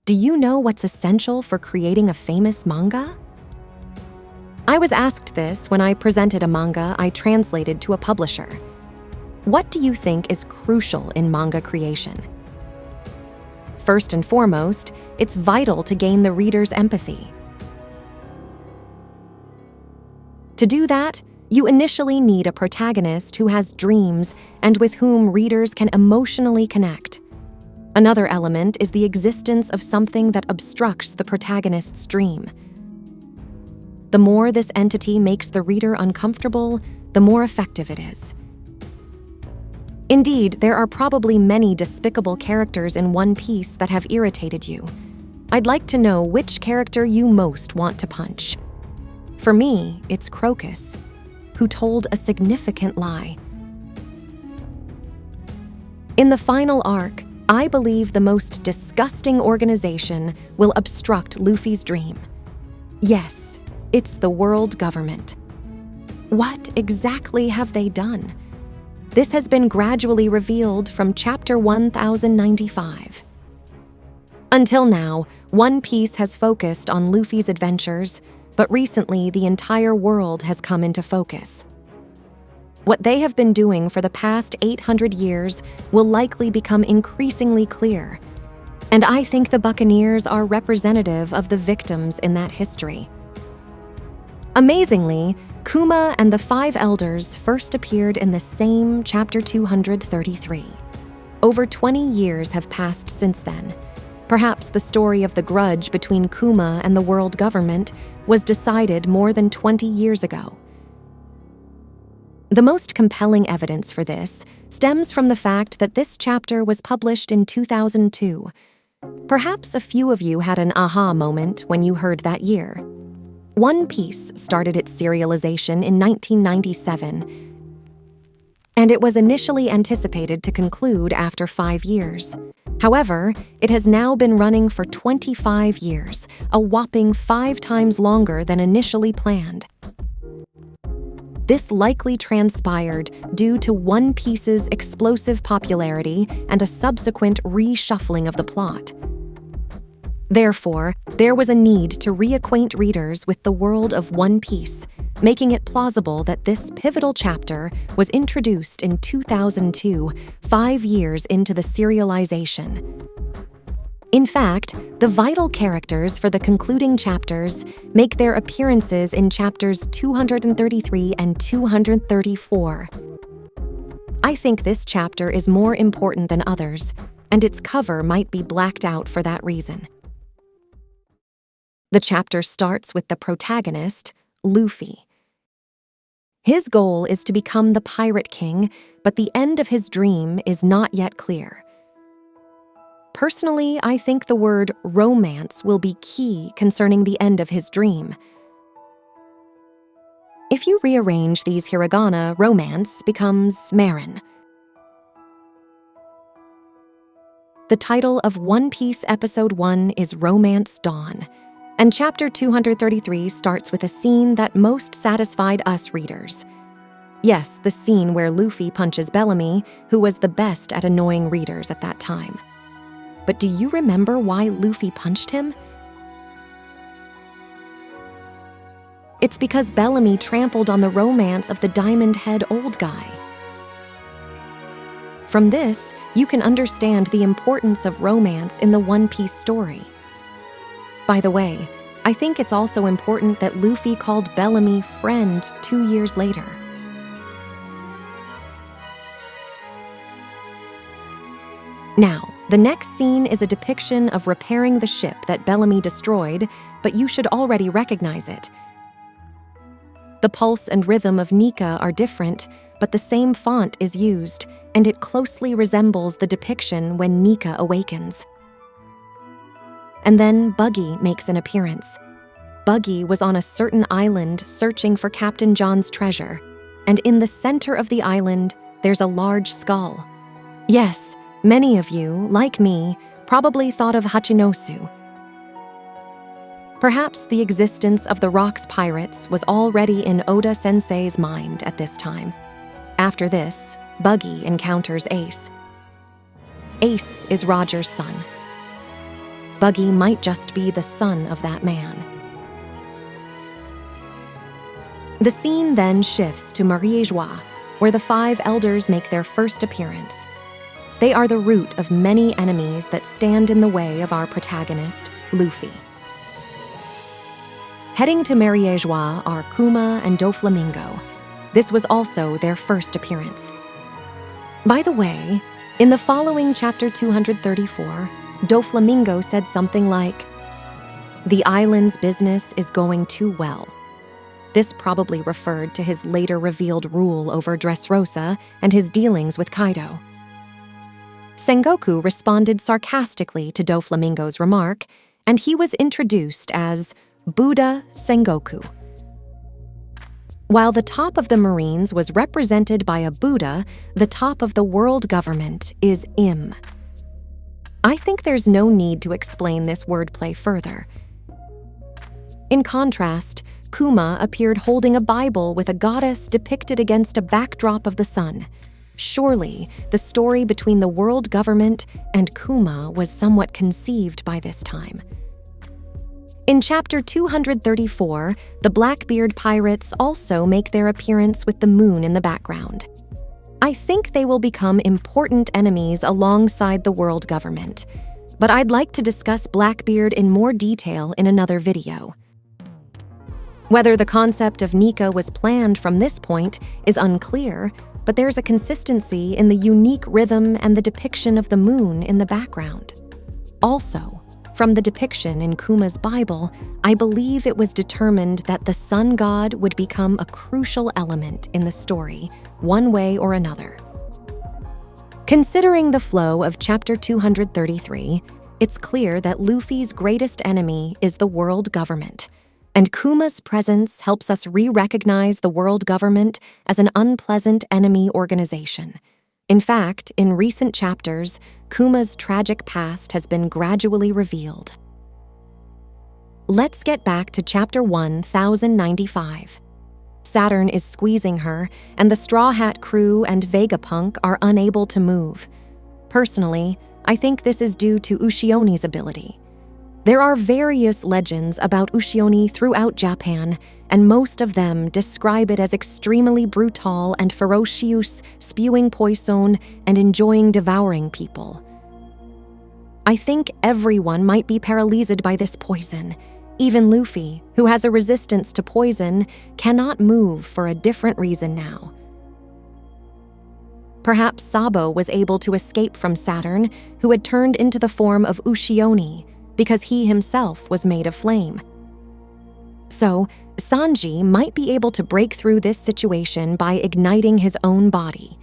Do you know what's essential for creating a famous manga? I was asked this when I presented a manga I translated to a publisher. What do you think is crucial in manga creation? First and foremost, it's vital to gain the reader's empathy. To do that, you initially need a protagonist who has dreams and with whom readers can emotionally connect. Another element is the existence of something that obstructs the protagonist's dream. The more this entity makes the reader uncomfortable, the more effective it is. Indeed, there are probably many despicable characters in One Piece that have irritated you. I'd like to know which character you most want to punch. For me, it's Crocus, who told a significant lie. In the final arc, I believe the most disgusting organization will obstruct Luffy's dream. Yes, it's the world government. What exactly have they done? This has been gradually revealed from chapter 1095. Until now, One Piece has focused on Luffy's adventures, but recently the entire world has come into focus. What they have been doing for the past 800 years will likely become increasingly clear, and I think the Buccaneers are representative of the victims in that history. Amazingly, Kuma and the Five Elders first appeared in the same chapter 233. Over 20 years have passed since then. Perhaps the story of the grudge between Kuma and the world government was decided more than 20 years ago. The most compelling evidence for this stems from the fact that this chapter was published in 2002. Perhaps a few of you had an aha moment when you heard that year. One Piece started its serialization in 1997, and it was initially anticipated to conclude after 5 years. However, it has now been running for 25 years, a whopping 5 times longer than initially planned. This likely transpired due to One Piece's explosive popularity and a subsequent reshuffling of the plot. Therefore, there was a need to reacquaint readers with the world of One Piece, making it plausible that this pivotal chapter was introduced in 2002, 5 years into the serialization. In fact, the vital characters for the concluding chapters make their appearances in chapters 233 and 234. I think this chapter is more important than others, and its cover might be blacked out for that reason. The chapter starts with the protagonist, Luffy. His goal is to become the Pirate King, but the end of his dream is not yet clear. Personally, I think the word romance will be key concerning the end of his dream. If you rearrange these hiragana, romance becomes Marin. The title of One Piece Episode 1 is Romance Dawn, and Chapter 233 starts with a scene that most satisfied us readers. Yes, the scene where Luffy punches Bellamy, who was the best at annoying readers at that time. But do you remember why Luffy punched him? It's because Bellamy trampled on the romance of the diamond-head old guy. From this, you can understand the importance of romance in the One Piece story. By the way, I think it's also important that Luffy called Bellamy friend 2 years later. Now, the next scene is a depiction of repairing the ship that Bellamy destroyed, but you should already recognize it. The pulse and rhythm of Nika are different, but the same font is used, and it closely resembles the depiction when Nika awakens. And then Buggy makes an appearance. Buggy was on a certain island searching for Captain John's treasure, and in the center of the island, there's a large skull. Yes, many of you, like me, probably thought of Hachinosu. Perhaps the existence of the Rocks Pirates was already in Oda-sensei's mind at this time. After this, Buggy encounters Ace. Ace is Roger's son. Buggy might just be the son of that man. The scene then shifts to Mariéjois, where the 5 elders make their first appearance. They are the root of many enemies that stand in the way of our protagonist, Luffy. Heading to Mariéjois are Kuma and Doflamingo. This was also their first appearance. By the way, in the following chapter 234, Doflamingo said something like, "The island's business is going too well." This probably referred to his later revealed rule over Dressrosa and his dealings with Kaido. Sengoku responded sarcastically to Doflamingo's remark, and he was introduced as Buddha Sengoku. While the top of the Marines was represented by a Buddha, the top of the world government is Im. I think there's no need to explain this wordplay further. In contrast, Kuma appeared holding a Bible with a goddess depicted against a backdrop of the sun. Surely, the story between the world government and Kuma was somewhat conceived by this time. In chapter 234, the Blackbeard pirates also make their appearance with the moon in the background. I think they will become important enemies alongside the world government, but I'd like to discuss Blackbeard in more detail in another video. Whether the concept of Nika was planned from this point is unclear, but there's a consistency in the unique rhythm and the depiction of the moon in the background. Also, from the depiction in Kuma's Bible, I believe it was determined that the sun god would become a crucial element in the story, one way or another. Considering the flow of chapter 233, it's clear that Luffy's greatest enemy is the world government, and Kuma's presence helps us re-recognize the world government as an unpleasant enemy organization. In fact, in recent chapters, Kuma's tragic past has been gradually revealed. Let's get back to chapter 1095. Saturn is squeezing her, and the Straw Hat crew and Vegapunk are unable to move. Personally, I think this is due to Ushione's ability. There are various legends about Ushione throughout Japan, and most of them describe it as extremely brutal and ferocious, spewing poison and enjoying devouring people. I think everyone might be paralyzed by this poison. Even Luffy, who has a resistance to poison, cannot move for a different reason now. Perhaps Sabo was able to escape from Saturn, who had turned into the form of Ushione, because he himself was made of flame. So, Sanji might be able to break through this situation by igniting his own body.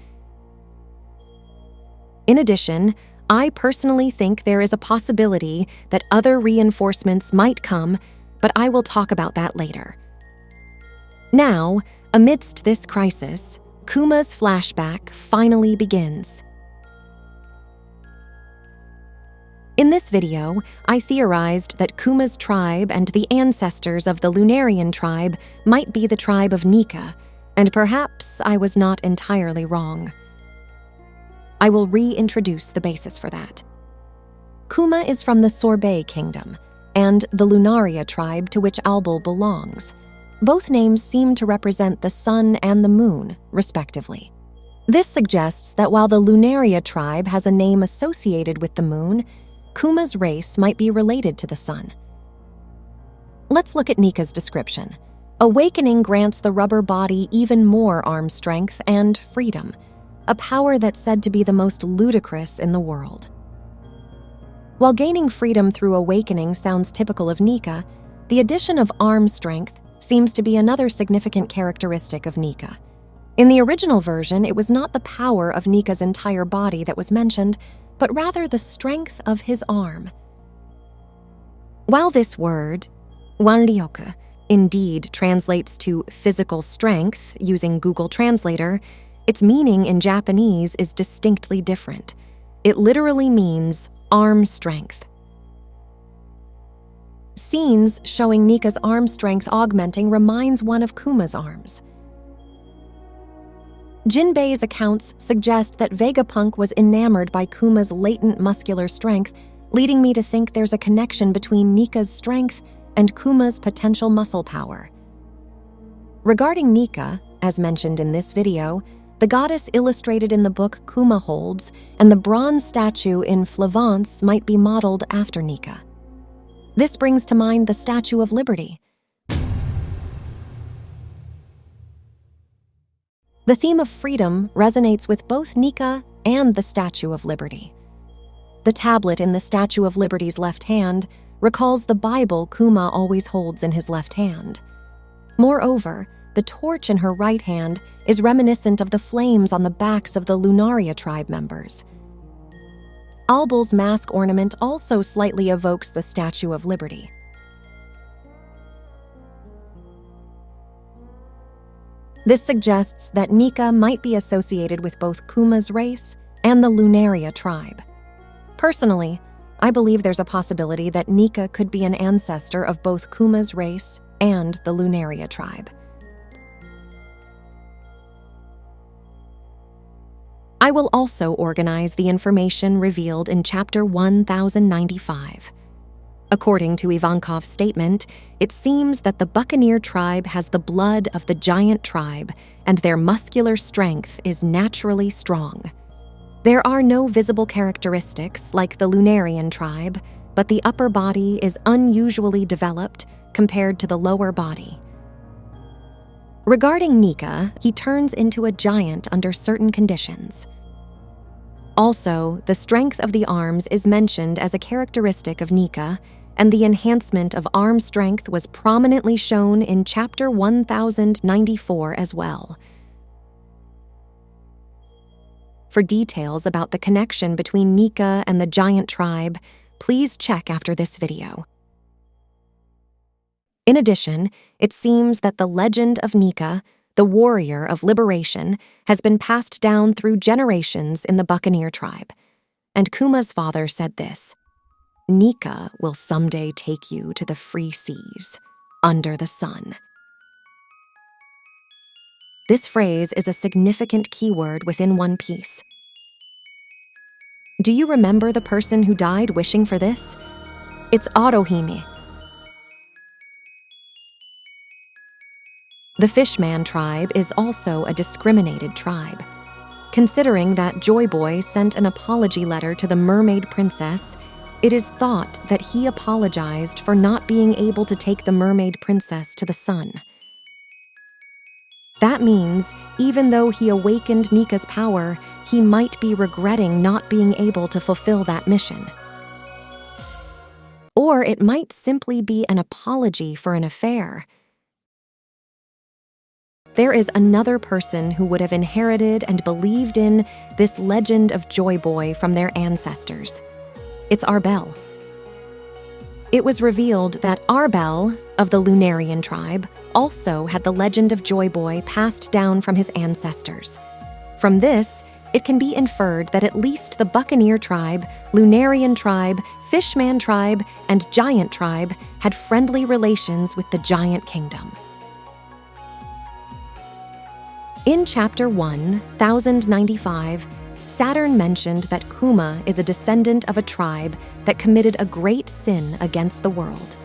In addition, I personally think there is a possibility that other reinforcements might come, but I will talk about that later. Now, amidst this crisis, Kuma's flashback finally begins. In this video, I theorized that Kuma's tribe and the ancestors of the Lunarian tribe might be the tribe of Nika, and perhaps I was not entirely wrong. I will reintroduce the basis for that. Kuma is from the Sorbet Kingdom, and the Lunaria tribe to which Albul belongs. Both names seem to represent the sun and the moon, respectively. This suggests that while the Lunaria tribe has a name associated with the moon, Kuma's race might be related to the sun. Let's look at Nika's description. Awakening grants the rubber body even more arm strength and freedom, a power that's said to be the most ludicrous in the world. While gaining freedom through awakening sounds typical of Nika, the addition of arm strength seems to be another significant characteristic of Nika. In the original version, it was not the power of Nika's entire body that was mentioned, but rather the strength of his arm. While this word, wanryoku, indeed translates to physical strength using Google Translator, its meaning in Japanese is distinctly different. It literally means arm strength. Scenes showing Nika's arm strength augmenting reminds one of Kuma's arms. Jinbei's accounts suggest that Vegapunk was enamored by Kuma's latent muscular strength, leading me to think there's a connection between Nika's strength and Kuma's potential muscle power. Regarding Nika, as mentioned in this video, the goddess illustrated in the book Kuma holds and the bronze statue in Flavance might be modeled after Nika. This brings to mind the Statue of Liberty. The theme of freedom resonates with both Nika and the Statue of Liberty. The tablet in the Statue of Liberty's left hand recalls the Bible Kuma always holds in his left hand. Moreover, the torch in her right hand is reminiscent of the flames on the backs of the Lunaria tribe members. Albel's mask ornament also slightly evokes the Statue of Liberty. This suggests that Nika might be associated with both Kuma's race and the Lunaria tribe. Personally, I believe there's a possibility that Nika could be an ancestor of both Kuma's race and the Lunaria tribe. I will also organize the information revealed in Chapter 1095. According to Ivankov's statement, it seems that the Buccaneer tribe has the blood of the giant tribe, and their muscular strength is naturally strong. There are no visible characteristics like the Lunarian tribe, but the upper body is unusually developed compared to the lower body. Regarding Nika, he turns into a giant under certain conditions. Also, the strength of the arms is mentioned as a characteristic of Nika, and the enhancement of arm strength was prominently shown in Chapter 1094 as well. For details about the connection between Nika and the giant tribe, please check after this video. In addition, it seems that the legend of Nika, the warrior of liberation, has been passed down through generations in the Buccaneer tribe. And Kuma's father said this: "Nika will someday take you to the free seas, under the sun." This phrase is a significant keyword within One Piece. Do you remember the person who died wishing for this? It's Otohime. The Fishman tribe is also a discriminated tribe. Considering that Joy Boy sent an apology letter to the mermaid princess, it is thought that he apologized for not being able to take the mermaid princess to the sun. That means, even though he awakened Nika's power, he might be regretting not being able to fulfill that mission. Or it might simply be an apology for an affair. There is another person who would have inherited and believed in this legend of Joy Boy from their ancestors. It's Arbel. It was revealed that Arbel, of the Lunarian tribe, also had the legend of Joy Boy passed down from his ancestors. From this, it can be inferred that at least the Buccaneer tribe, Lunarian tribe, Fishman tribe, and Giant tribe had friendly relations with the Giant Kingdom. In Chapter 1095, Saturn mentioned that Kuma is a descendant of a tribe that committed a great sin against the world.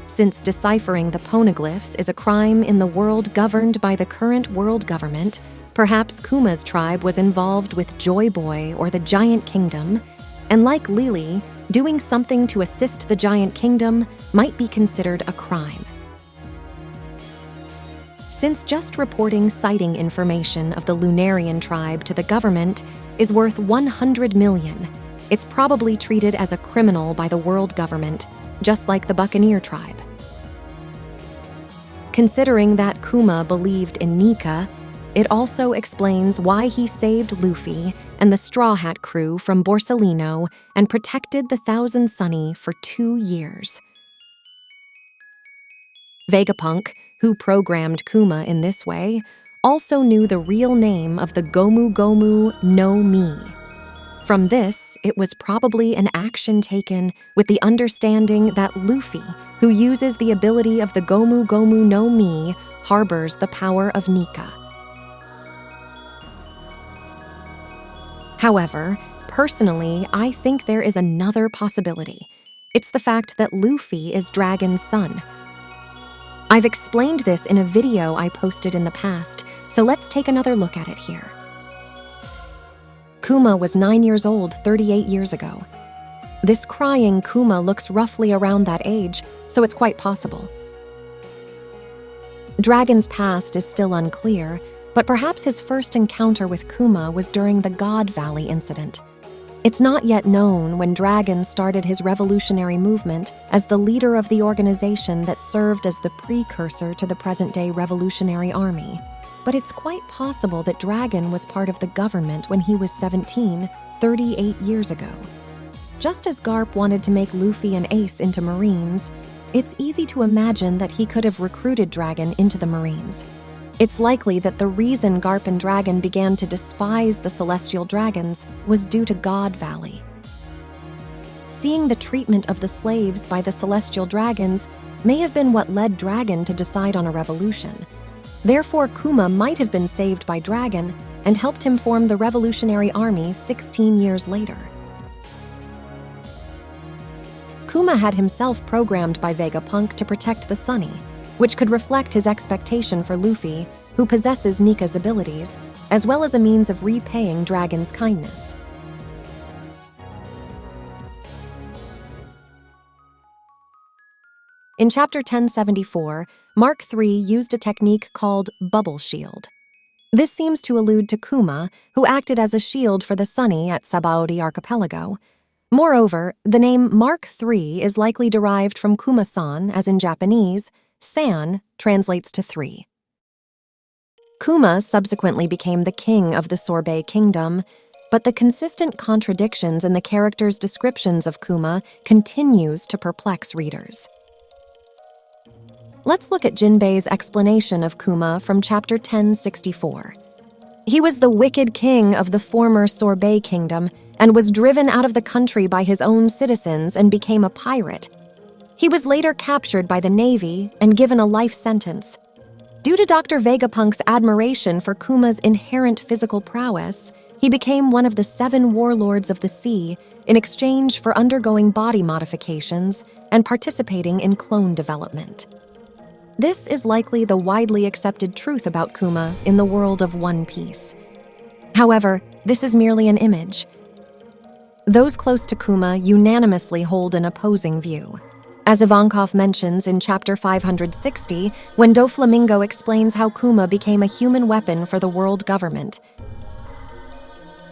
Since deciphering the poneglyphs is a crime in the world governed by the current world government, perhaps Kuma's tribe was involved with Joy Boy or the Giant Kingdom, and like Lily, doing something to assist the Giant Kingdom might be considered a crime. Since just reporting sighting information of the Lunarian tribe to the government is worth 100 million, it's probably treated as a criminal by the world government, just like the Buccaneer tribe. Considering that Kuma believed in Nika, it also explains why he saved Luffy and the Straw Hat crew from Borsalino and protected the Thousand Sunny for 2 years. Vegapunk, who programmed Kuma in this way, also knew the real name of the Gomu Gomu no Mi. From this, it was probably an action taken with the understanding that Luffy, who uses the ability of the Gomu Gomu no Mi, harbors the power of Nika. However, Personally, I think there is another possibility. It's the fact that Luffy is Dragon's son. I've explained this in a video I posted in the past, so let's take another look at it here. Kuma was 9 years old 38 years ago. This crying Kuma looks roughly around that age, so it's quite possible. Dragon's past is still unclear, but perhaps his first encounter with Kuma was during the God Valley incident. It's not yet known when Dragon started his revolutionary movement as the leader of the organization that served as the precursor to the present-day Revolutionary Army. But it's quite possible that Dragon was part of the government when he was 17, 38 years ago. Just as Garp wanted to make Luffy and Ace into Marines, it's easy to imagine that he could have recruited Dragon into the Marines. It's likely that the reason Garp and Dragon began to despise the Celestial Dragons was due to God Valley. Seeing the treatment of the slaves by the Celestial Dragons may have been what led Dragon to decide on a revolution. Therefore, Kuma might have been saved by Dragon and helped him form the Revolutionary Army 16 years later. Kuma had himself programmed by Vegapunk to protect the Sunny, which could reflect his expectation for Luffy, who possesses Nika's abilities, as well as a means of repaying Dragon's kindness. In Chapter 1074, Mark III used a technique called Bubble Shield. This seems to allude to Kuma, who acted as a shield for the Sunny at Sabaody Archipelago. Moreover, the name Mark III is likely derived from Kuma-san, as in Japanese, San translates to 3. Kuma subsequently became the king of the Sorbet Kingdom, but the consistent contradictions in the characters' descriptions of Kuma continues to perplex readers. Let's look at Jinbei's explanation of Kuma from Chapter 1064. He was the wicked king of the former Sorbet Kingdom and was driven out of the country by his own citizens and became a pirate. He was later captured by the Navy and given a life sentence. Due to Dr. Vegapunk's admiration for Kuma's inherent physical prowess, he became one of the 7 warlords of the sea in exchange for undergoing body modifications and participating in clone development. This is likely the widely accepted truth about Kuma in the world of One Piece. However, this is merely an image. Those close to Kuma unanimously hold an opposing view. As Ivankov mentions in Chapter 560, when Doflamingo explains how Kuma became a human weapon for the world government.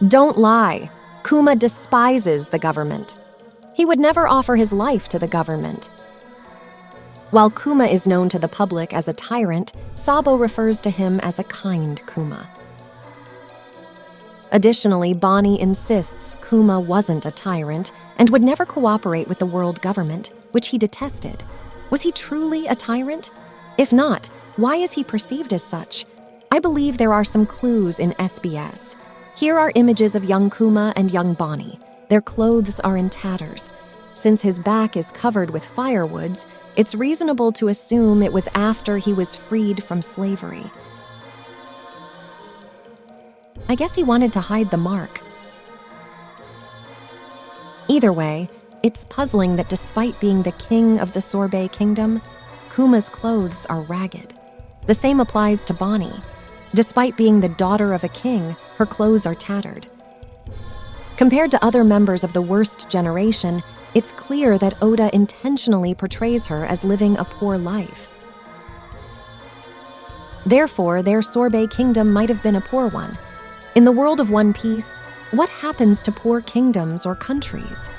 Don't lie. Kuma despises the government. He would never offer his life to the government. While Kuma is known to the public as a tyrant, Sabo refers to him as a kind Kuma. Additionally, Bonney insists Kuma wasn't a tyrant and would never cooperate with the world government, which he detested. Was he truly a tyrant? If not, why is he perceived as such? I believe there are some clues in SBS. Here are images of young Kuma and young Bonney. Their clothes are in tatters. Since his back is covered with firewoods, it's reasonable to assume it was after he was freed from slavery. I guess he wanted to hide the mark. Either way, it's puzzling that despite being the king of the Sorbet Kingdom, Kuma's clothes are ragged. The same applies to Bonney. Despite being the daughter of a king, her clothes are tattered. Compared to other members of the worst generation, it's clear that Oda intentionally portrays her as living a poor life. Therefore, their Sorbet Kingdom might have been a poor one. In the world of One Piece, what happens to poor kingdoms or countries?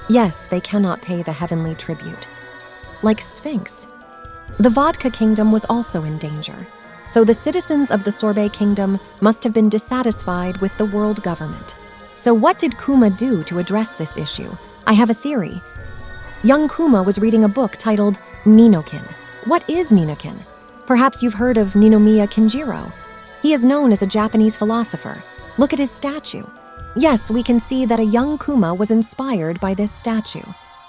Yes, they cannot pay the heavenly tribute. Like Sphinx. The Vodka Kingdom was also in danger, so the citizens of the Sorbet Kingdom must have been dissatisfied with the world government. So what did Kuma do to address this issue? I have a theory. Young Kuma was reading a book titled Ninokin. What is Ninokin? Perhaps you've heard of Ninomiya Kinjiro. He is known as a Japanese philosopher. Look at his statue. Yes, we can see that a young Kuma was inspired by this statue.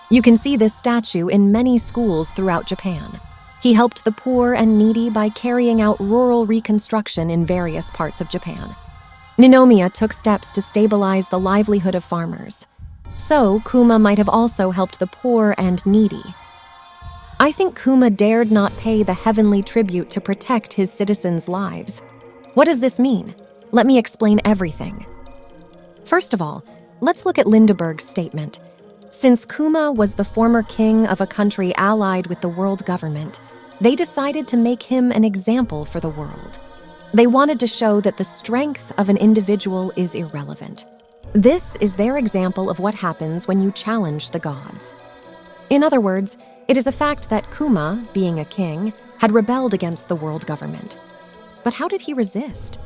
You can see this statue in many schools throughout Japan. He helped the poor and needy by carrying out rural reconstruction in various parts of Japan. Ninomiya took steps to stabilize the livelihood of farmers. So, Kuma might have also helped the poor and needy. I think Kuma dared not pay the heavenly tribute to protect his citizens' lives. What does this mean? Let me explain everything. First of all, let's look at Lindeberg's statement. Since Kuma was the former king of a country allied with the world government, they decided to make him an example for the world. They wanted to show that the strength of an individual is irrelevant. This is their example of what happens when you challenge the gods. In other words, it is a fact that Kuma, being a king, had rebelled against the world government. But how did he resist?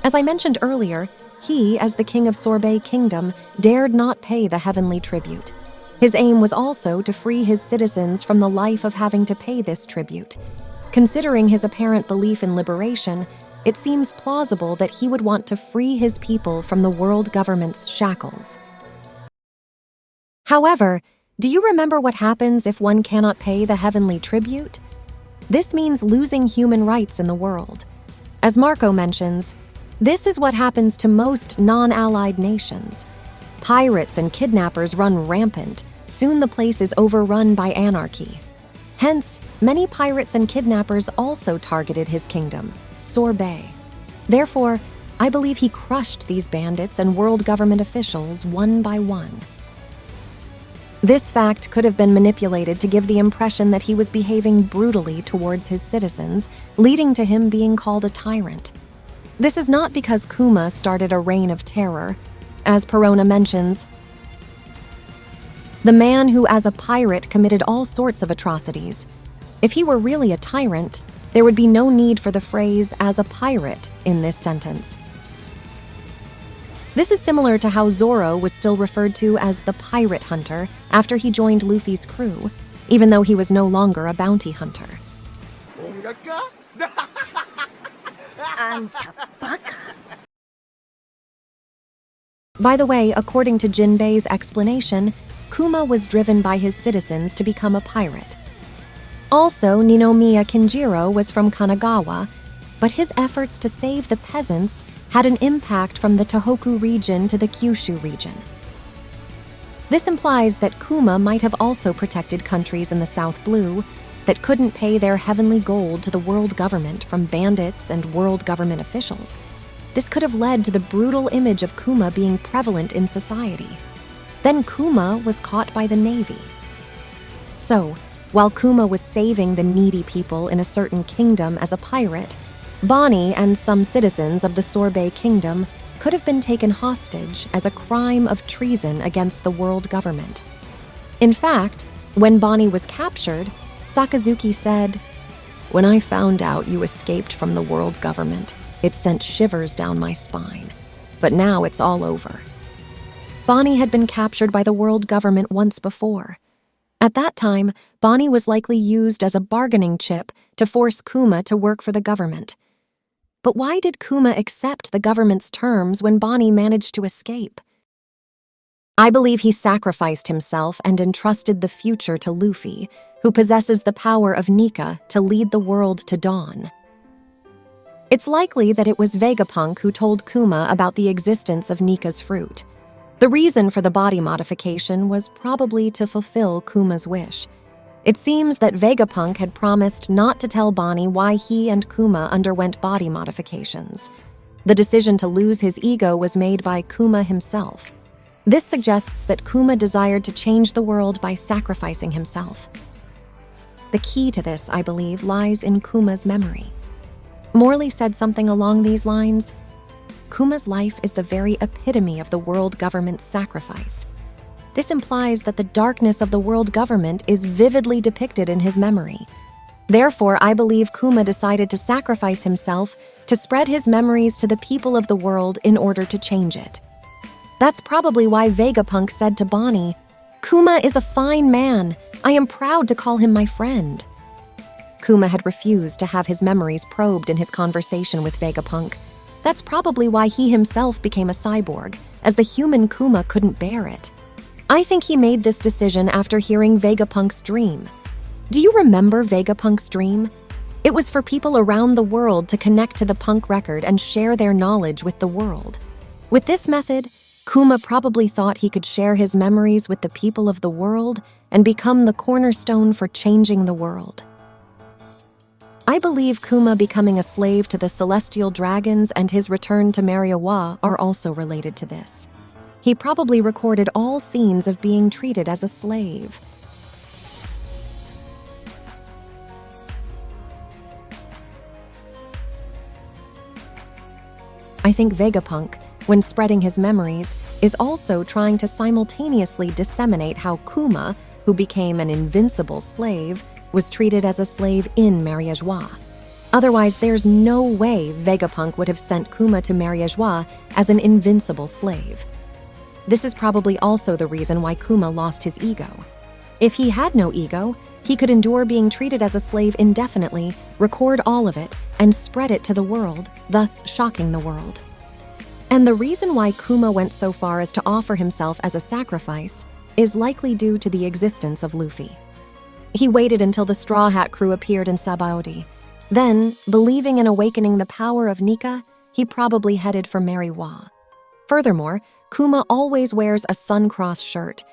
As I mentioned earlier, he, as the king of Sorbet Kingdom, dared not pay the heavenly tribute. His aim was also to free his citizens from the life of having to pay this tribute. Considering his apparent belief in liberation, it seems plausible that he would want to free his people from the world government's shackles. However, do you remember what happens if one cannot pay the heavenly tribute? This means losing human rights in the world. As Marco mentions, this is what happens to most non-allied nations. Pirates and kidnappers run rampant. Soon the place is overrun by anarchy. Hence, many pirates and kidnappers also targeted his kingdom, Sorbet. Therefore, I believe he crushed these bandits and world government officials one by one. This fact could have been manipulated to give the impression that he was behaving brutally towards his citizens, leading to him being called a tyrant. This is not because Kuma started a reign of terror. As Perona mentions, the man who as a pirate committed all sorts of atrocities. If he were really a tyrant, there would be no need for the phrase "as a pirate" in this sentence. This is similar to how Zoro was still referred to as the pirate hunter after he joined Luffy's crew, even though he was no longer a bounty hunter. By the way, according to Jinbei's explanation, Kuma was driven by his citizens to become a pirate. Also, Ninomiya Kinjiro was from Kanagawa, but his efforts to save the peasants had an impact from the Tohoku region to the Kyushu region. This implies that Kuma might have also protected countries in the South Blue that couldn't pay their heavenly gold to the world government from bandits and world government officials. This could have led to the brutal image of Kuma being prevalent in society. Then Kuma was caught by the Navy. So, while Kuma was saving the needy people in a certain kingdom as a pirate, Bonney and some citizens of the Sorbet Kingdom could have been taken hostage as a crime of treason against the world government. In fact, when Bonney was captured, Sakazuki said, "When I found out you escaped from the world government, it sent shivers down my spine. But now it's all over." Bonney had been captured by the world government once before. At that time, Bonney was likely used as a bargaining chip to force Kuma to work for the government. But why did Kuma accept the government's terms when Bonney managed to escape? I believe he sacrificed himself and entrusted the future to Luffy, who possesses the power of Nika to lead the world to dawn. It's likely that it was Vegapunk who told Kuma about the existence of Nika's fruit. The reason for the body modification was probably to fulfill Kuma's wish. It seems that Vegapunk had promised not to tell Bonney why he and Kuma underwent body modifications. The decision to lose his ego was made by Kuma himself. This suggests that Kuma desired to change the world by sacrificing himself. The key to this, I believe, lies in Kuma's memory. Morley said something along these lines: Kuma's life is the very epitome of the world government's sacrifice. This implies that the darkness of the world government is vividly depicted in his memory. Therefore, I believe Kuma decided to sacrifice himself to spread his memories to the people of the world in order to change it. That's probably why Vegapunk said to Bonney, "Kuma is a fine man. I am proud to call him my friend." Kuma had refused to have his memories probed in his conversation with Vegapunk. That's probably why he himself became a cyborg, as the human Kuma couldn't bear it. I think he made this decision after hearing Vegapunk's dream. Do you remember Vegapunk's dream? It was for people around the world to connect to the punk record and share their knowledge with the world. With this method, Kuma probably thought he could share his memories with the people of the world and become the cornerstone for changing the world. I believe Kuma becoming a slave to the celestial dragons and his return to Mariawa are also related to this. He probably recorded all scenes of being treated as a slave. I think Vegapunk, when spreading his memories, is also trying to simultaneously disseminate how Kuma, who became an invincible slave, was treated as a slave in Mariajois. Otherwise, there's no way Vegapunk would have sent Kuma to Mariajois as an invincible slave. This is probably also the reason why Kuma lost his ego. If he had no ego, he could endure being treated as a slave indefinitely, record all of it, and spread it to the world, thus shocking the world. And the reason why Kuma went so far as to offer himself as a sacrifice is likely due to the existence of Luffy. He waited until the Straw Hat crew appeared in Sabaody. Then, believing in awakening the power of Nika, he probably headed for Mariwa. Furthermore, Kuma always wears a sun-cross shirt,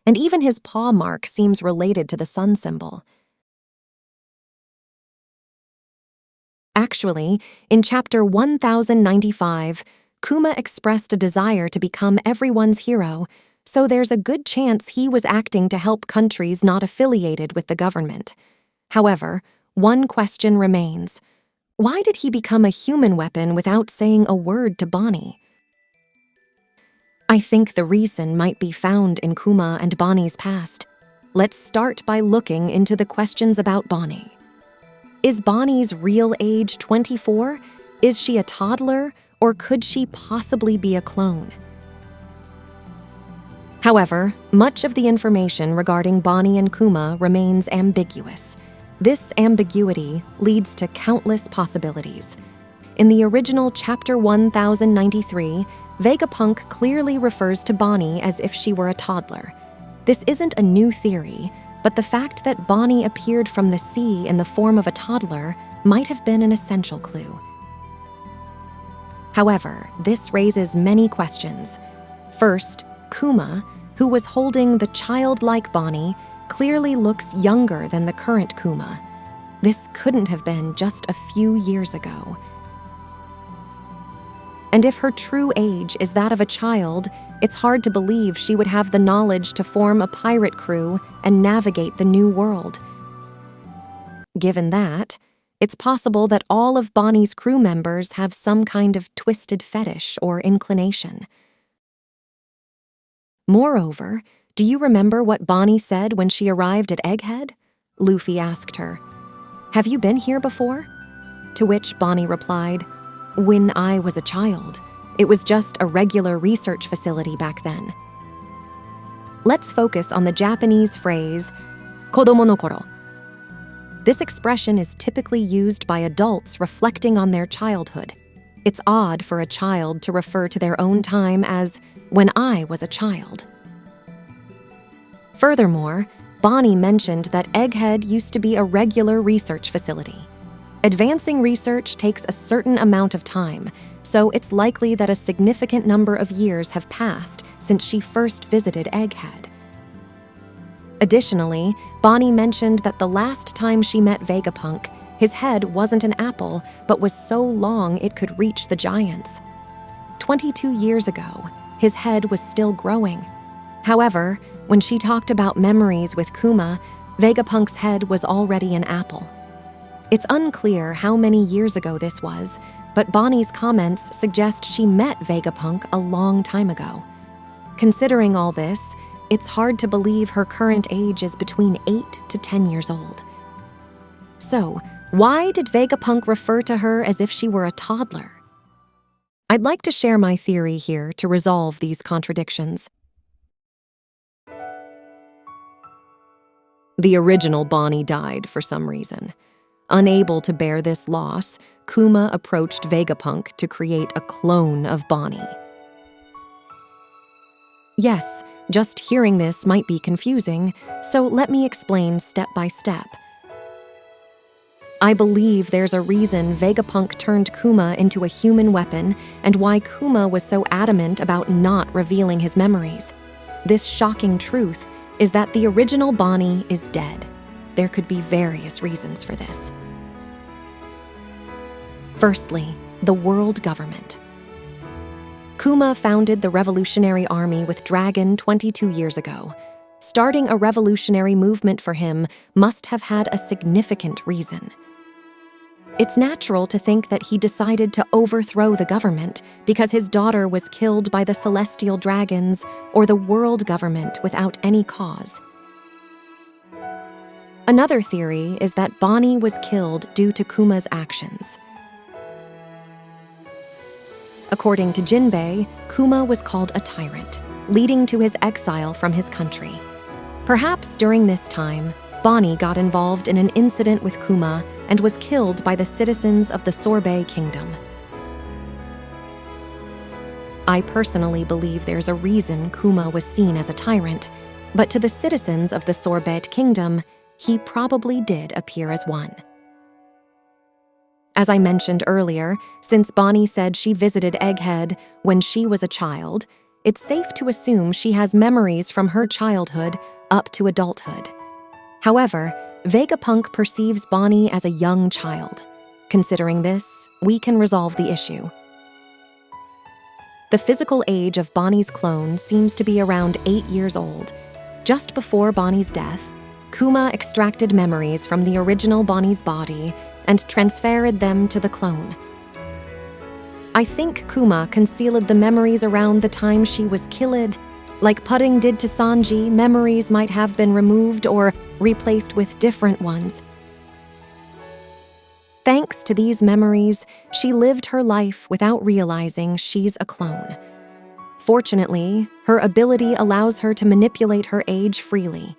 and even his paw mark seems related to the sun symbol. Actually, in chapter 1095, Kuma expressed a desire to become everyone's hero, so there's a good chance he was acting to help countries not affiliated with the government. However, one question remains. Why did he become a human weapon without saying a word to Bonney? I think the reason might be found in Kuma and Bonney's past. Let's start by looking into the questions about Bonney. Is Bonney's real age 24? Is she a toddler, or could she possibly be a clone? However, much of the information regarding Bonney and Kuma remains ambiguous. This ambiguity leads to countless possibilities. In the original Chapter 1093, Vegapunk clearly refers to Bonney as if she were a toddler. This isn't a new theory, but the fact that Bonney appeared from the sea in the form of a toddler might have been an essential clue. However, this raises many questions. First, Kuma, who was holding the childlike Bonney, clearly looks younger than the current Kuma. This couldn't have been just a few years ago. And if her true age is that of a child, it's hard to believe she would have the knowledge to form a pirate crew and navigate the new world. Given that, it's possible that all of Bonney's crew members have some kind of twisted fetish or inclination. Moreover, do you remember what Bonney said when she arrived at Egghead? Luffy asked her. "Have you been here before?" To which Bonney replied, "When I was a child. It was just a regular research facility back then." Let's focus on the Japanese phrase, kodomo no koro. This expression is typically used by adults reflecting on their childhood. It's odd for a child to refer to their own time as, "when I was a child." Furthermore, Bonney mentioned that Egghead used to be a regular research facility. Advancing research takes a certain amount of time, so it's likely that a significant number of years have passed since she first visited Egghead. Additionally, Bonney mentioned that the last time she met Vegapunk, his head wasn't an apple, but was so long it could reach the giants. 22 years ago, his head was still growing. However, when she talked about memories with Kuma, Vegapunk's head was already an apple. It's unclear how many years ago this was, but Bonney's comments suggest she met Vegapunk a long time ago. Considering all this, it's hard to believe her current age is between 8 to 10 years old. So, why did Vegapunk refer to her as if she were a toddler? I'd like to share my theory here to resolve these contradictions. The original Bonney died for some reason. Unable to bear this loss, Kuma approached Vegapunk to create a clone of Bonney. Yes, Just hearing this might be confusing, so let me explain step by step. I believe there's a reason Vegapunk turned Kuma into a human weapon and why Kuma was so adamant about not revealing his memories. This shocking truth is that the original Bonney is dead. There could be various reasons for this. Firstly, the world government. Kuma founded the Revolutionary Army with Dragon 22 years ago. Starting a revolutionary movement for him must have had a significant reason. It's natural to think that he decided to overthrow the government because his daughter was killed by the celestial dragons or the world government without any cause. Another theory is that Bonney was killed due to Kuma's actions. According to Jinbei, Kuma was called a tyrant, leading to his exile from his country. Perhaps during this time, Bonney got involved in an incident with Kuma and was killed by the citizens of the Sorbet Kingdom. I personally believe there's a reason Kuma was seen as a tyrant, but to the citizens of the Sorbet Kingdom, he probably did appear as one. As I mentioned earlier, since Bonney said she visited Egghead when she was a child, it's safe to assume she has memories from her childhood up to adulthood. However, Vegapunk perceives Bonney as a young child. Considering this, we can resolve the issue. The physical age of Bonney's clone seems to be around 8 years old. Just before Bonney's death, Kuma extracted memories from the original Bonney's body and transferred them to the clone. I think Kuma concealed the memories around the time she was killed. Like Pudding did to Sanji, memories might have been removed or replaced with different ones. Thanks to these memories, she lived her life without realizing she's a clone. Fortunately, her ability allows her to manipulate her age freely.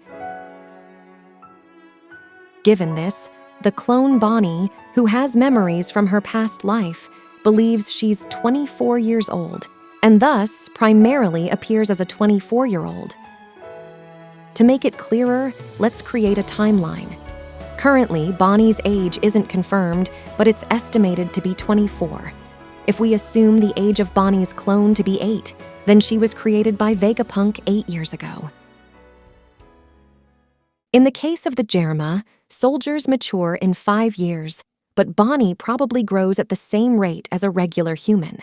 Given this, the clone Bonney, who has memories from her past life, believes she's 24 years old, and thus primarily appears as a 24-year-old. To make it clearer, let's create a timeline. Currently, Bonney's age isn't confirmed, but it's estimated to be 24. If we assume the age of Bonney's clone to be 8, then she was created by Vegapunk 8 years ago. In the case of the Jerma, soldiers mature in 5 years, but Bonney probably grows at the same rate as a regular human.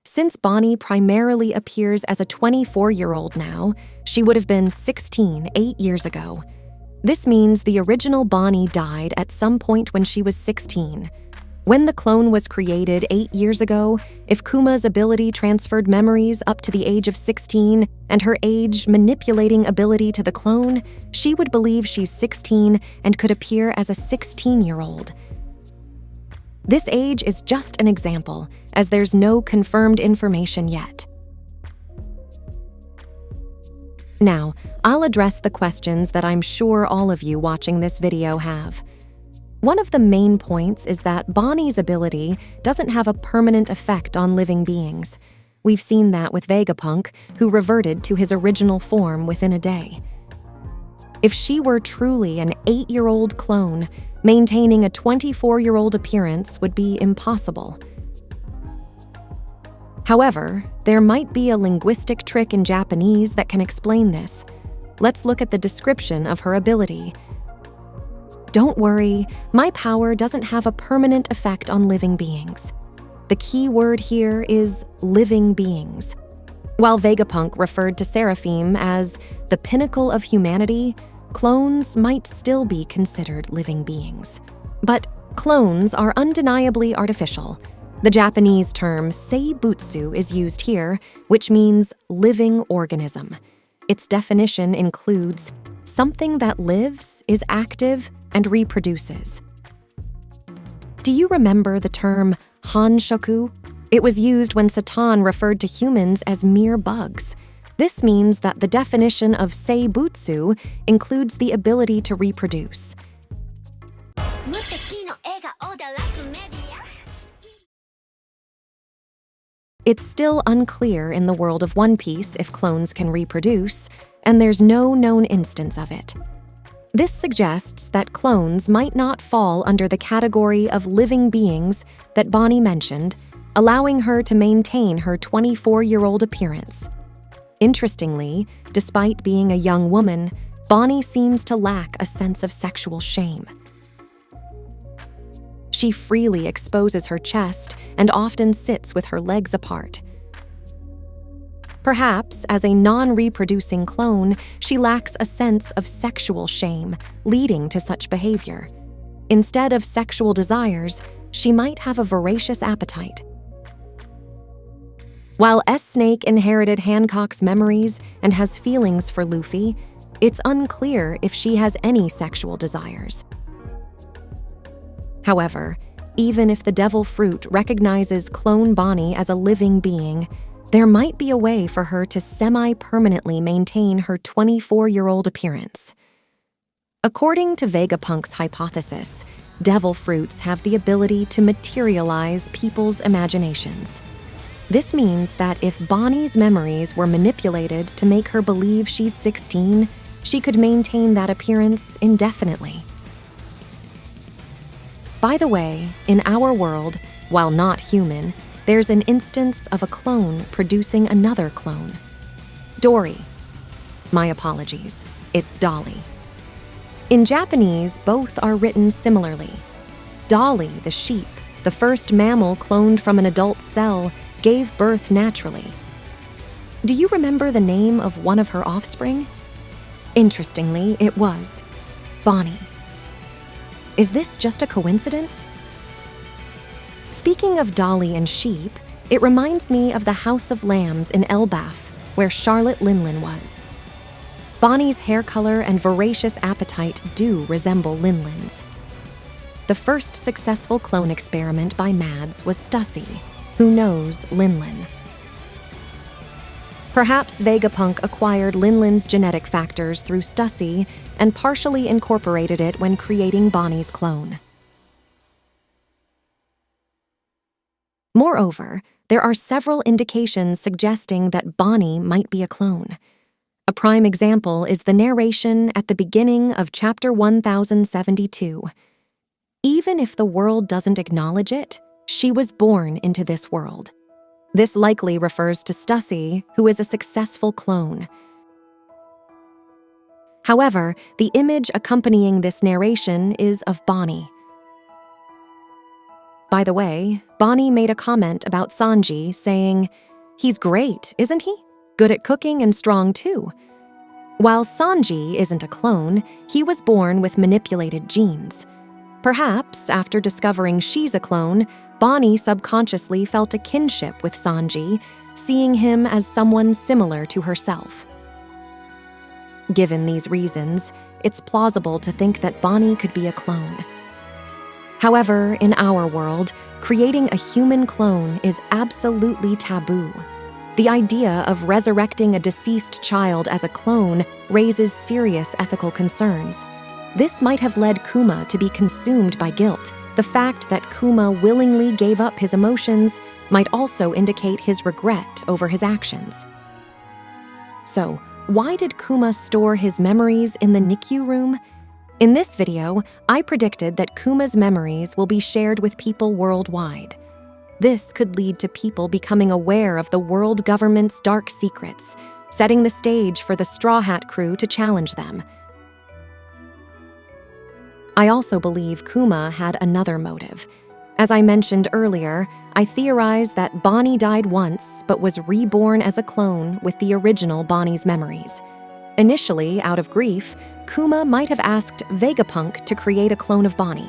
Since Bonney primarily appears as a 24-year-old now, she would have been 16 8 years ago. This means the original Bonney died at some point when she was 16. When the clone was created 8 years ago, if Kuma's ability transferred memories up to the age of 16 and her age manipulating ability to the clone, she would believe she's 16 and could appear as a 16-year-old. This age is just an example, as there's no confirmed information yet. Now, I'll address the questions that I'm sure all of you watching this video have. One of the main points is that Bonney's ability doesn't have a permanent effect on living beings. We've seen that with Vegapunk, who reverted to his original form within a day. If she were truly an 8-year-old clone, maintaining a 24-year-old appearance would be impossible. However, there might be a linguistic trick in Japanese that can explain this. Let's look at the description of her ability. Don't worry, my power doesn't have a permanent effect on living beings. The key word here is living beings. While Vegapunk referred to Seraphim as the pinnacle of humanity, clones might still be considered living beings. But clones are undeniably artificial. The Japanese term seibutsu is used here, which means living organism. Its definition includes something that lives, is active, and reproduces. Do you remember the term hanshoku? It was used when Satan referred to humans as mere bugs. This means that the definition of seibutsu includes the ability to reproduce. It's still unclear in the world of One Piece if clones can reproduce. and there's no known instance of it. This suggests that clones might not fall under the category of living beings that Bonney mentioned, allowing her to maintain her 24-year-old appearance. Interestingly, despite being a young woman, Bonney seems to lack a sense of sexual shame. She freely exposes her chest and often sits with her legs apart. Perhaps, as a non-reproducing clone, she lacks a sense of sexual shame, leading to such behavior. Instead of sexual desires, she might have a voracious appetite. While S-Snake inherited Hancock's memories and has feelings for Luffy, it's unclear if she has any sexual desires. However, even if the Devil Fruit recognizes clone Bonney as a living being, there might be a way for her to semi-permanently maintain her 24-year-old appearance. According to Vegapunk's hypothesis, Devil Fruits have the ability to materialize people's imaginations. This means that if Bonnie's memories were manipulated to make her believe she's 16, she could maintain that appearance indefinitely. By the way, in our world, while not human, there's an instance of a clone producing another clone. Dory. My apologies, it's Dolly. In Japanese, both are written similarly. Dolly, the sheep, the first mammal cloned from an adult cell, gave birth naturally. Do you remember the name of one of her offspring? Interestingly, it was Bonney. Is this just a coincidence? Speaking of Dolly and sheep, it reminds me of the House of Lambs in Elbaf, where Charlotte Linlin was. Bonnie's hair color and voracious appetite do resemble Linlin's. The first successful clone experiment by Mads was Stussy, who knows Linlin. Perhaps Vegapunk acquired Linlin's genetic factors through Stussy and partially incorporated it when creating Bonnie's clone. Moreover, there are several indications suggesting that Bonney might be a clone. A prime example is the narration at the beginning of chapter 1072. Even if the world doesn't acknowledge it, she was born into this world. This likely refers to Stussy, who is a successful clone. However, the image accompanying this narration is of Bonney. By the way, Bonney made a comment about Sanji, saying, "He's great, isn't he? Good at cooking and strong too." While Sanji isn't a clone, he was born with manipulated genes. Perhaps, after discovering she's a clone, Bonney subconsciously felt a kinship with Sanji, seeing him as someone similar to herself. Given these reasons, it's plausible to think that Bonney could be a clone. However, in our world, creating a human clone is absolutely taboo. The idea of resurrecting a deceased child as a clone raises serious ethical concerns. This might have led Kuma to be consumed by guilt. The fact that Kuma willingly gave up his emotions might also indicate his regret over his actions. So, why did Kuma store his memories in the NICU room? In this video, I predicted that Kuma's memories will be shared with people worldwide. This could lead to people becoming aware of the world government's dark secrets, setting the stage for the Straw Hat crew to challenge them. I also believe Kuma had another motive. As I mentioned earlier, I theorize that Bonney died once but was reborn as a clone with the original Bonnie's memories. Initially, out of grief, Kuma might have asked Vegapunk to create a clone of Bonney.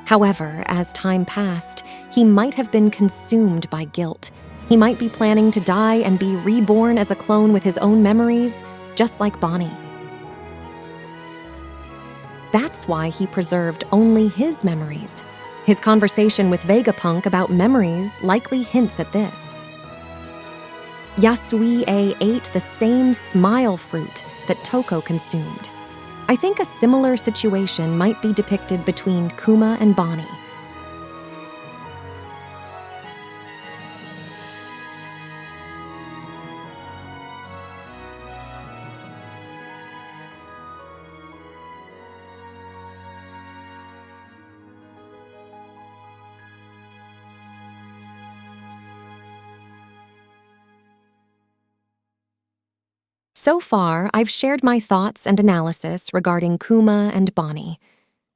However, as time passed, he might have been consumed by guilt. He might be planning to die and be reborn as a clone with his own memories, just like Bonney. That's why he preserved only his memories. His conversation with Vegapunk about memories likely hints at this. Yasui-e ate the same smile fruit that Toko consumed. I think a similar situation might be depicted between Kuma and Bonney. So far, I've shared my thoughts and analysis regarding Kuma and Bonney.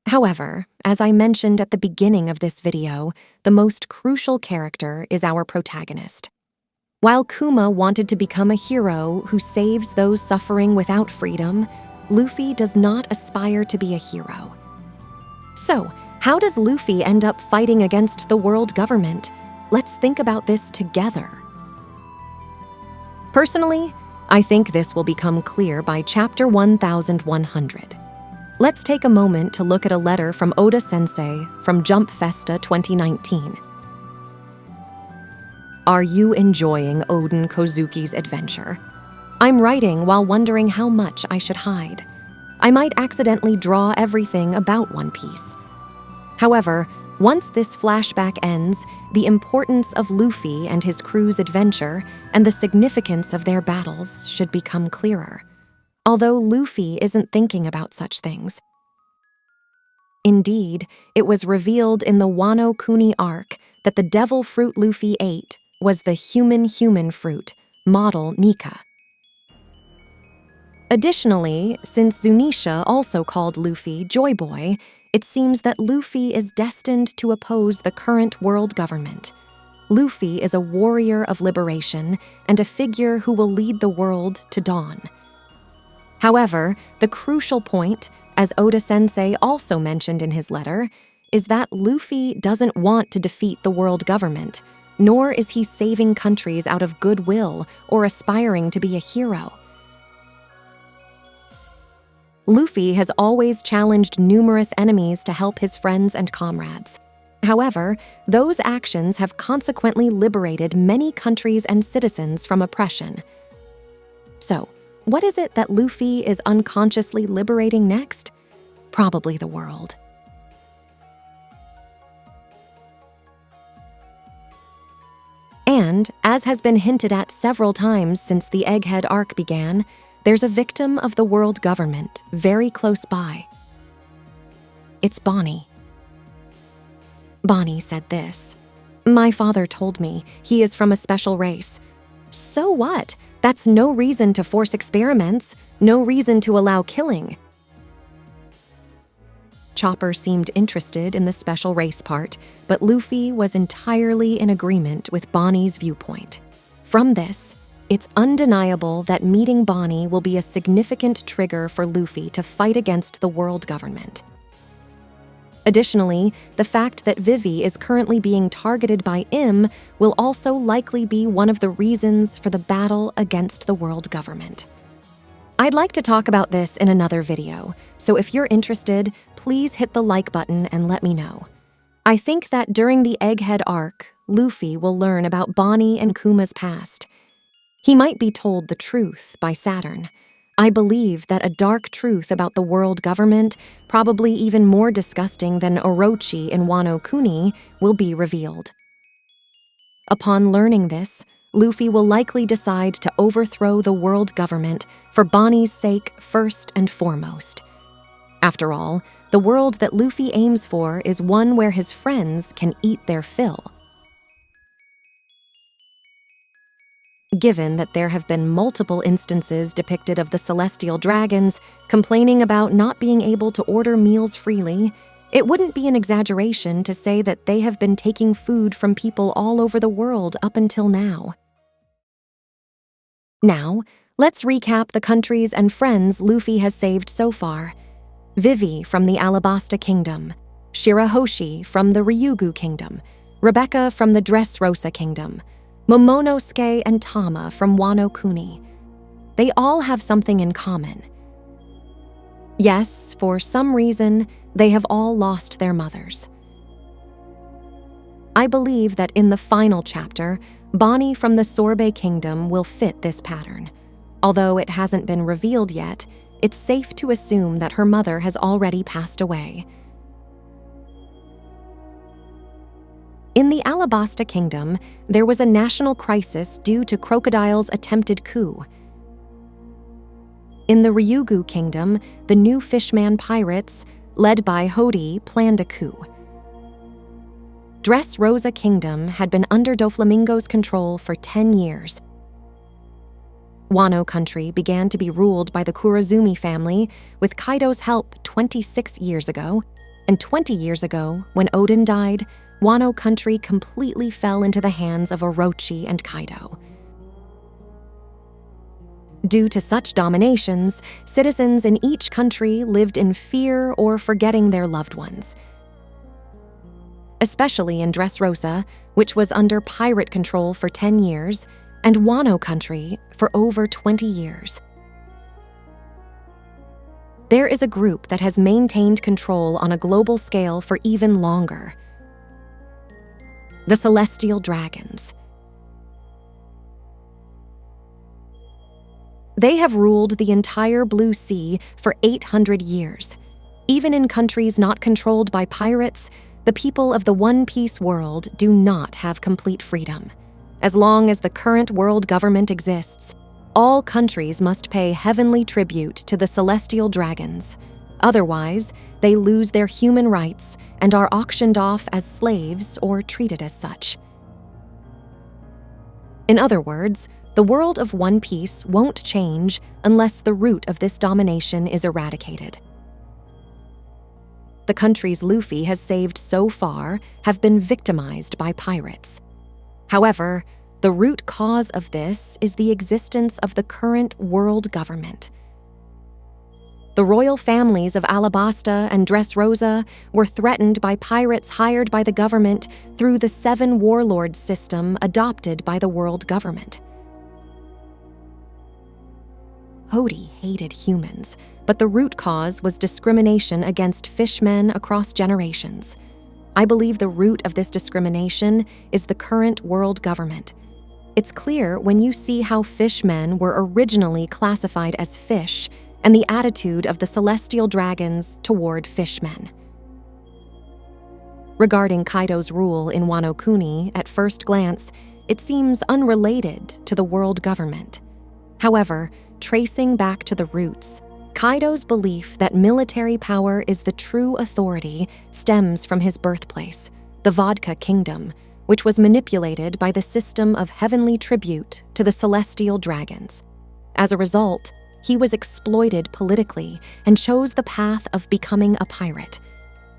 However, as I mentioned at the beginning of this video, the most crucial character is our protagonist. While Kuma wanted to become a hero who saves those suffering without freedom, Luffy does not aspire to be a hero. So, how does Luffy end up fighting against the world government? Let's think about this together. Personally, I think this will become clear by chapter 1100. Let's take a moment to look at a letter from Oda-sensei from Jump Festa 2019. Are you enjoying Oden Kozuki's adventure? I'm writing while wondering how much I should hide. I might accidentally draw everything about One Piece. However, once this flashback ends, the importance of Luffy and his crew's adventure and the significance of their battles should become clearer. Although Luffy isn't thinking about such things. Indeed, it was revealed in the Wano Kuni arc that the devil fruit Luffy ate was the human fruit, model Nika. Additionally, since Zunisha also called Luffy Joy Boy, it seems that Luffy is destined to oppose the current world government. Luffy is a warrior of liberation and a figure who will lead the world to dawn. However, the crucial point, as Oda-sensei also mentioned in his letter, is that Luffy doesn't want to defeat the world government, nor is he saving countries out of goodwill or aspiring to be a hero. Luffy has always challenged numerous enemies to help his friends and comrades. However, those actions have consequently liberated many countries and citizens from oppression. So, what is it that Luffy is unconsciously liberating next? Probably the world. And, as has been hinted at several times since the Egghead arc began, there's a victim of the world government very close by. It's Bonney. Bonney said this. My father told me he is from a special race. So what? That's no reason to force experiments, no reason to allow killing. Chopper seemed interested in the special race part, but Luffy was entirely in agreement with Bonney's viewpoint. From this, it's undeniable that meeting Bonney will be a significant trigger for Luffy to fight against the world government. Additionally, the fact that Vivi is currently being targeted by Im will also likely be one of the reasons for the battle against the world government. I'd like to talk about this in another video, so if you're interested, please hit the like button and let me know. I think that during the Egghead arc, Luffy will learn about Bonney and Kuma's past. He might be told the truth by Saturn. I believe that a dark truth about the world government, probably even more disgusting than Orochi in Wano Kuni, will be revealed. Upon learning this, Luffy will likely decide to overthrow the world government for Bonney's sake first and foremost. After all, the world that Luffy aims for is one where his friends can eat their fill. Given that there have been multiple instances depicted of the celestial dragons complaining about not being able to order meals freely, it wouldn't be an exaggeration to say that they have been taking food from people all over the world up until now. Now, let's recap the countries and friends Luffy has saved so far. Vivi from the Alabasta Kingdom, Shirahoshi from the Ryugu Kingdom, Rebecca from the Dressrosa Kingdom, Momonosuke and Tama from Wano Kuni. They all have something in common. Yes, for some reason, they have all lost their mothers. I believe that in the final chapter, Bonney from the Sorbet Kingdom will fit this pattern. Although it hasn't been revealed yet, it's safe to assume that her mother has already passed away. In the Alabasta Kingdom, there was a national crisis due to Crocodile's attempted coup. In the Ryugu Kingdom, the new Fishman pirates, led by Hody, planned a coup. Dressrosa Kingdom had been under Doflamingo's control for 10 years. Wano country began to be ruled by the Kurazumi family with Kaido's help 26 years ago, and 20 years ago, when Odin died, Wano country completely fell into the hands of Orochi and Kaido. Due to such dominations, citizens in each country lived in fear or forgetting their loved ones. Especially in Dressrosa, which was under pirate control for 10 years, and Wano country for over 20 years. There is a group that has maintained control on a global scale for even longer: the Celestial Dragons. They have ruled the entire Blue Sea for 800 years. Even in countries not controlled by pirates, the people of the One Piece world do not have complete freedom. As long as the current world government exists, all countries must pay heavenly tribute to the Celestial Dragons. Otherwise, they lose their human rights and are auctioned off as slaves or treated as such. In other words, the world of One Piece won't change unless the root of this domination is eradicated. The countries Luffy has saved so far have been victimized by pirates. However, the root cause of this is the existence of the current world government. The royal families of Alabasta and Dressrosa were threatened by pirates hired by the government through the 7 warlords system adopted by the world government. Hody hated humans, but the root cause was discrimination against fishmen across generations. I believe the root of this discrimination is the current world government. It's clear when you see how fishmen were originally classified as fish and the attitude of the Celestial Dragons toward fishmen. Regarding Kaido's rule in Wano Kuni, at first glance, it seems unrelated to the world government. However, tracing back to the roots, Kaido's belief that military power is the true authority stems from his birthplace, the Vodka Kingdom, which was manipulated by the system of heavenly tribute to the Celestial Dragons. As a result, he was exploited politically and chose the path of becoming a pirate.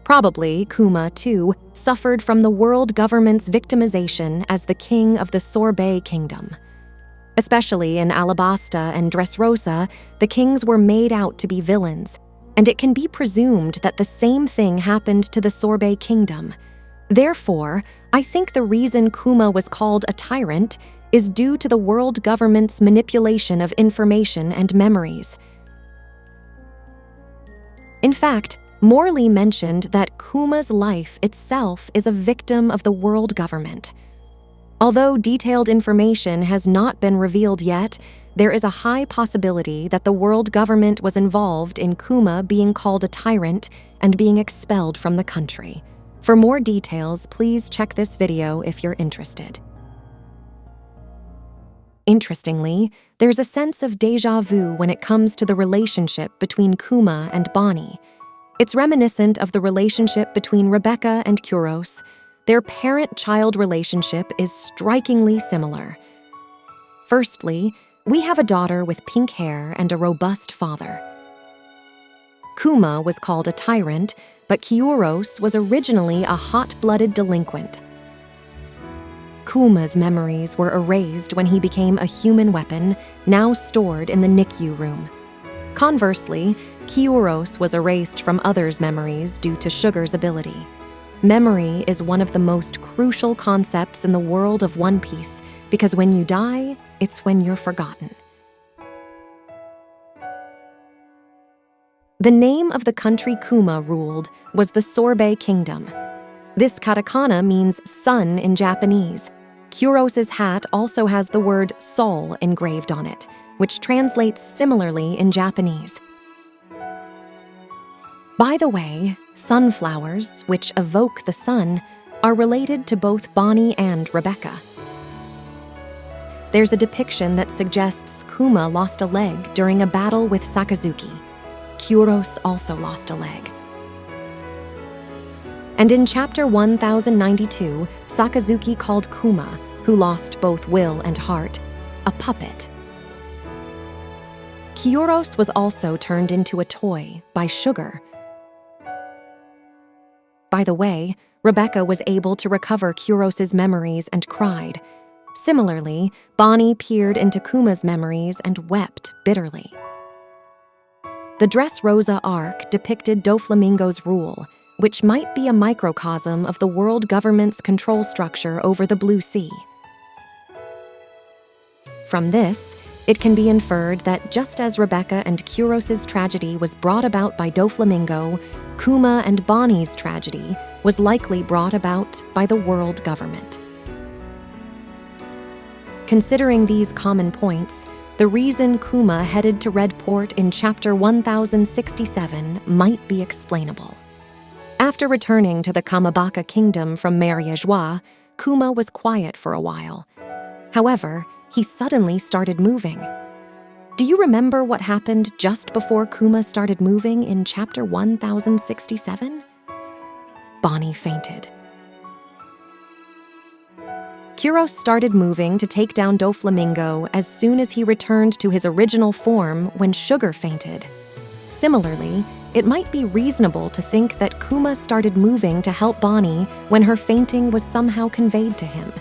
Probably, Kuma, too, suffered from the world government's victimization as the king of the Sorbet Kingdom. Especially in Alabasta and Dressrosa, the kings were made out to be villains, and it can be presumed that the same thing happened to the Sorbet Kingdom. Therefore, I think the reason Kuma was called a tyrant is due to the world government's manipulation of information and memories. In fact, Morley mentioned that Kuma's life itself is a victim of the world government. Although detailed information has not been revealed yet, there is a high possibility that the world government was involved in Kuma being called a tyrant and being expelled from the country. For more details, please check this video if you're interested. Interestingly, there's a sense of déjà vu when it comes to the relationship between Kuma and Bonney. It's reminiscent of the relationship between Rebecca and Kuros. Their parent-child relationship is strikingly similar. Firstly, we have a daughter with pink hair and a robust father. Kuma was called a tyrant, but Kuros was originally a hot-blooded delinquent. Kuma's memories were erased when he became a human weapon, now stored in the NICU room. Conversely, Kuros was erased from others' memories due to Sugar's ability. Memory is one of the most crucial concepts in the world of One Piece, because when you die, it's when you're forgotten. The name of the country Kuma ruled was the Sorbet Kingdom. This katakana means sun in Japanese. Kuros's hat also has the word sol engraved on it, which translates similarly in Japanese. By the way, sunflowers, which evoke the sun, are related to both Bonney and Rebecca. There's a depiction that suggests Kuma lost a leg during a battle with Sakazuki. Kuros also lost a leg. And in chapter 1092, Sakazuki called Kuma, who lost both will and heart, a puppet. Kyoros was also turned into a toy by Sugar. By the way, Rebecca was able to recover Kuros's memories and cried. Similarly, Bonney peered into Kuma's memories and wept bitterly. The Dressrosa arc depicted Doflamingo's rule, which might be a microcosm of the world government's control structure over the Blue Sea. From this, it can be inferred that just as Rebecca and Kuros's tragedy was brought about by Doflamingo, Kuma and Bonney's tragedy was likely brought about by the world government. Considering these common points, the reason Kuma headed to Redport in Chapter 1067 might be explainable. After returning to the Kamabaka kingdom from Mariajois, Kuma was quiet for a while. However, he suddenly started moving. Do you remember what happened just before Kuma started moving in Chapter 1067? Bonney fainted. Kuros started moving to take down Doflamingo as soon as he returned to his original form when Sugar fainted. Similarly, it might be reasonable to think that Kuma started moving to help Bonney when her fainting was somehow conveyed to him.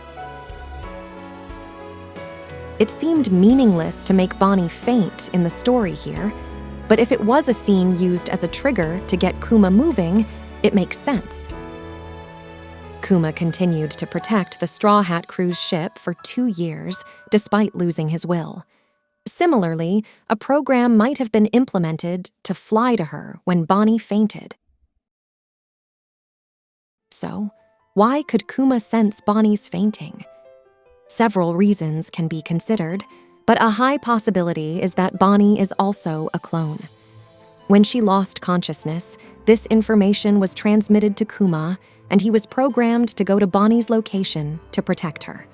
It seemed meaningless to make Bonney faint in the story here, but if it was a scene used as a trigger to get Kuma moving, it makes sense. Kuma continued to protect the Straw Hat Crew's ship for 2 years, despite losing his will. Similarly, a program might have been implemented to fly to her when Bonney fainted. So, why could Kuma sense Bonney's fainting? Several reasons can be considered, but a high possibility is that Bonney is also a clone. When she lost consciousness, this information was transmitted to Kuma, and he was programmed to go to Bonney's location to protect her.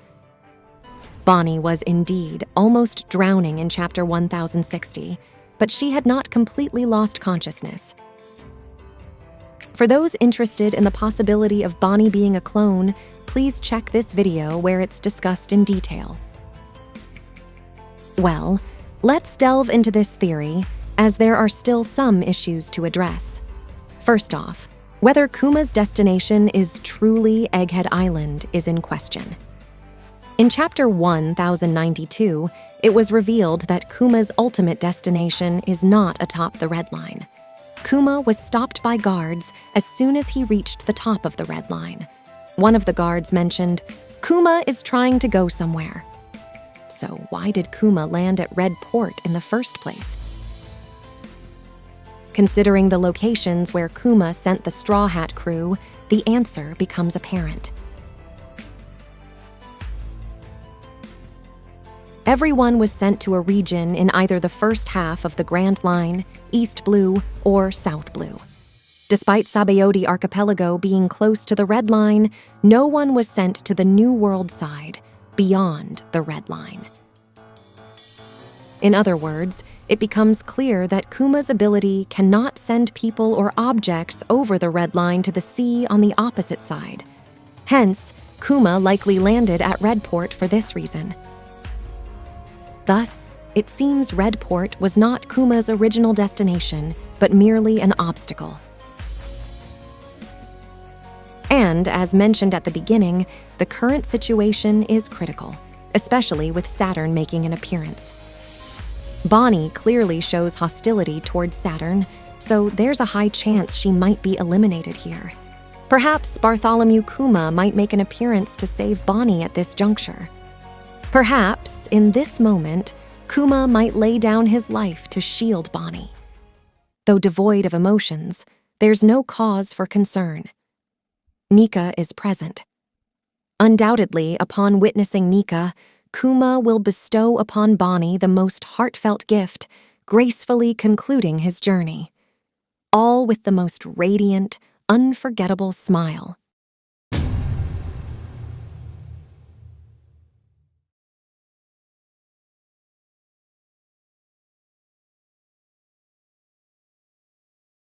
Bonney was indeed almost drowning in Chapter 1060, but she had not completely lost consciousness. For those interested in the possibility of Bonney being a clone, please check this video where it's discussed in detail. Well, let's delve into this theory, as there are still some issues to address. First off, whether Kuma's destination is truly Egghead Island is in question. In Chapter 1092, it was revealed that Kuma's ultimate destination is not atop the Red Line. Kuma was stopped by guards as soon as he reached the top of the Red Line. One of the guards mentioned, "Kuma is trying to go somewhere." So why did Kuma land at Red Port in the first place? Considering the locations where Kuma sent the Straw Hat Crew, the answer becomes apparent. Everyone was sent to a region in either the first half of the Grand Line, East Blue, or South Blue. Despite Sabaody Archipelago being close to the Red Line, no one was sent to the New World side, beyond the Red Line. In other words, it becomes clear that Kuma's ability cannot send people or objects over the Red Line to the sea on the opposite side. Hence, Kuma likely landed at Redport for this reason. Thus, it seems Redport was not Kuma's original destination, but merely an obstacle. And, as mentioned at the beginning, the current situation is critical, especially with Saturn making an appearance. Bonney clearly shows hostility towards Saturn, so there's a high chance she might be eliminated here. Perhaps Bartholomew Kuma might make an appearance to save Bonney at this juncture. Perhaps, in this moment, Kuma might lay down his life to shield Bonney. Though devoid of emotions, there's no cause for concern. Nika is present. Undoubtedly, upon witnessing Nika, Kuma will bestow upon Bonney the most heartfelt gift, gracefully concluding his journey. All with the most radiant, unforgettable smile.